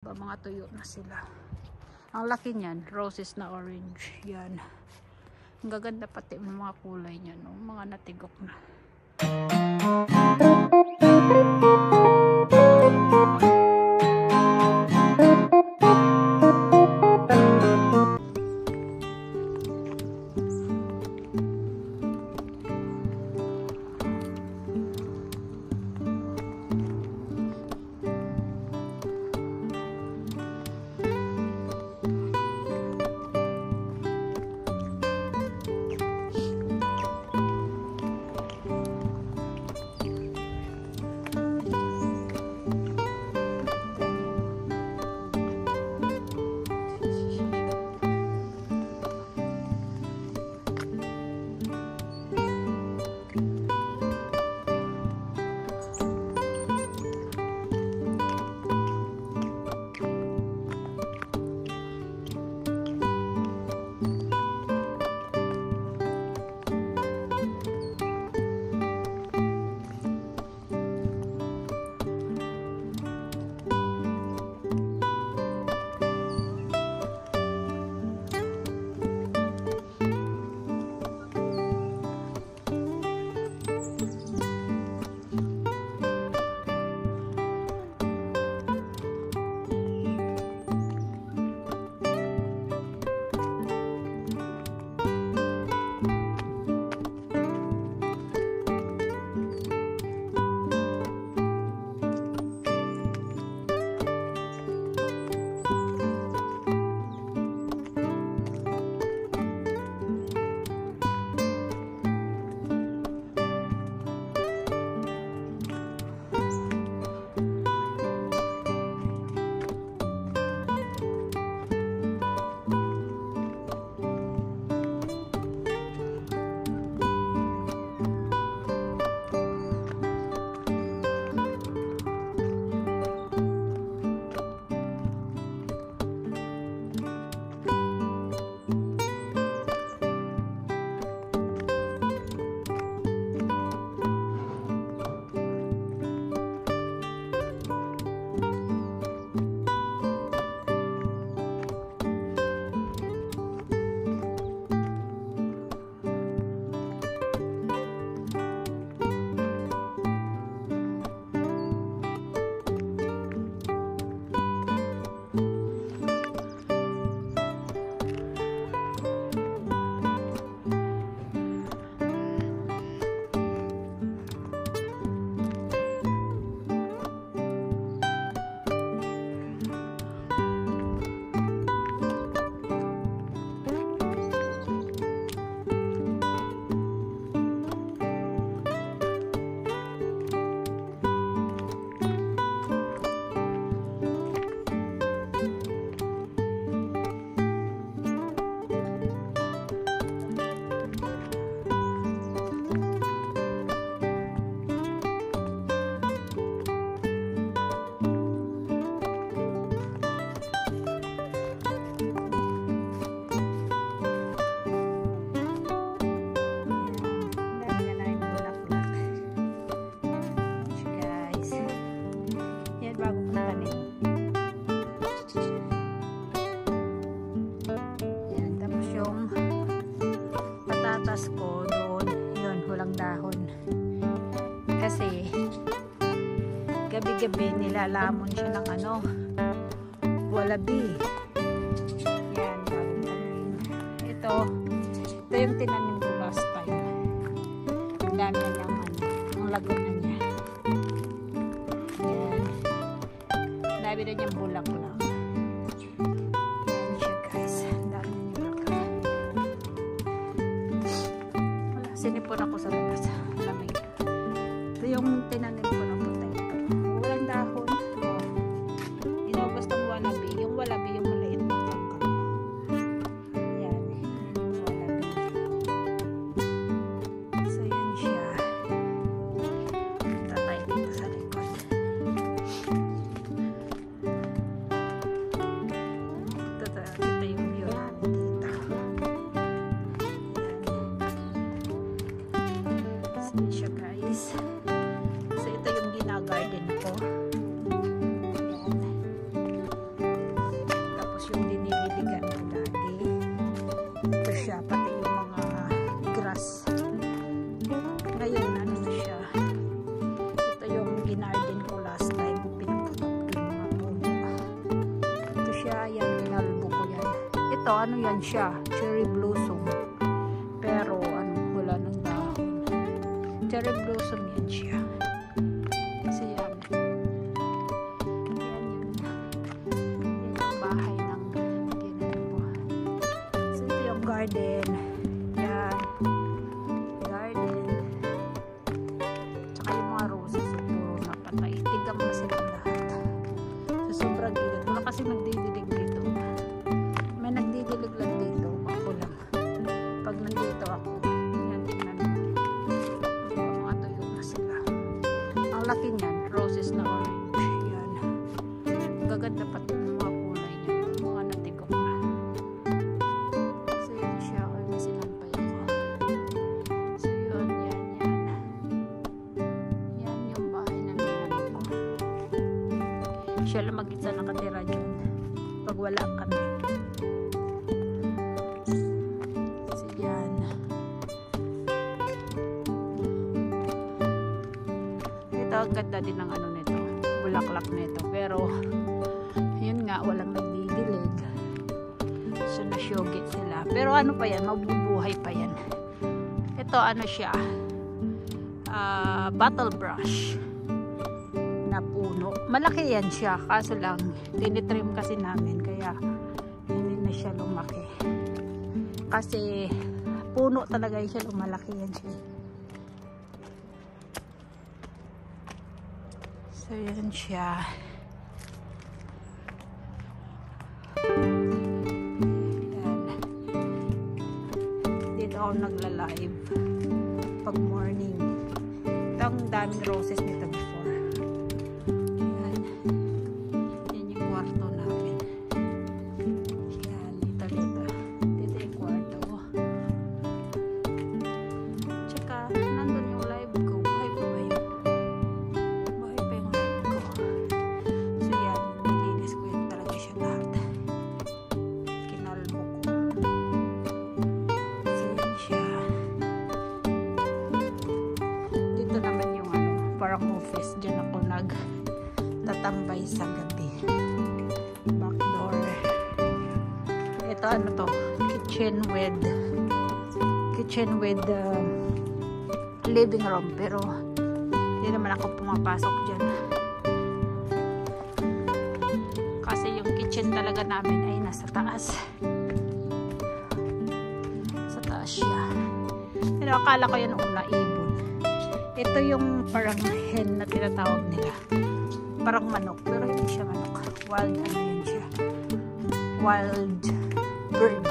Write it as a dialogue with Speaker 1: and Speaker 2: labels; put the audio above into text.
Speaker 1: Mga tuyo na sila. Ang laki niyan, roses na orange. Yan. Ang gaganda pati ng mga kulay niya, no? Mga natigok na. Ko doon, yun, walang dahon kasi gabi-gabi nilalamon siya ng walabi. Yan, ito yung tinanim ko last time. Ang dami na lang ang laguna niya. Yan, dami na niyang bulak-bulak. Sinipon ako sa labas. Lamig. Ito yung tinanim ko ng potato. Walang dahon. Inubos ng walabi. Yung walabi, yung maliit na tangkal. Yan. Yung walabi. So, yun siya. Tatay dito sa likod. Ito yung view namin dito. Siya guys. So ito yung ito, ano yan siya? Cherry blossom. Pero, ano, wala nang dahon. Cherry blossom yan siya. Kasi yan. Yan yung bahay ng ginano ko. So, ito yung garden. Yan. Garden. Tsaka yung mga roses. Puro napatay. Tigam na silang lahat. So, sobrang gilid. Wala kasi nagdidilig dito. May nagdidilig lang dito. Ako lang. Pag nandito ako, yan tingnan mo. Mga tuyo na sila. Ang laki niyan, roses na orange. Yan. Gaganda pa ito ng mga kulay niya. Mga natigok na. So yan siya. Ay, may sinampay ako. So yun, yan. Yan yung bahay ng ginano ko. Siya lang mag-isa nakatira dyan. Pag wala kami. So yan. Ito ang ganda din ng ano nito. Bulaklak nito. Pero yun nga, walang nagdidilig. So nasyogit sila. Pero ano pa yan? Mabubuhay pa yan. Ito ano siya? Bottle brush na puno. Malaki yan siya. Kaso lang, tinitrim kasi namin. Kaya hindi na siya lumaki. Kasi puno talaga siya. Lumalaki yan siya. So yan siya. Yan. Dito ako nagla-live pag morning. Ito ang daming roses dito before. Yan. Yan yung kwarto namin. Yan. Dito. Dito yung kwarto. Tsaka, nandun yung live ko. Buhay pa ba yun? Buhay pa yung live ko. So yan. Nilinis ko yun talaga siya lahat. Kinalbo ko. So yan siya. Dito naman yung ano, parang office. Diyan ako nagtatambay sa gabi. Back door. Ito ano to? Kitchen with living room. Pero hindi naman ako pumapasok dyan. Kasi yung kitchen talaga namin ay nasa taas. Sa taas siya. Pero akala ko yan una ibon. Ito yung parang hen na tinatawag nila. Parang manok. Pero hindi siya manok. Wild ano yun siya. Wild bird.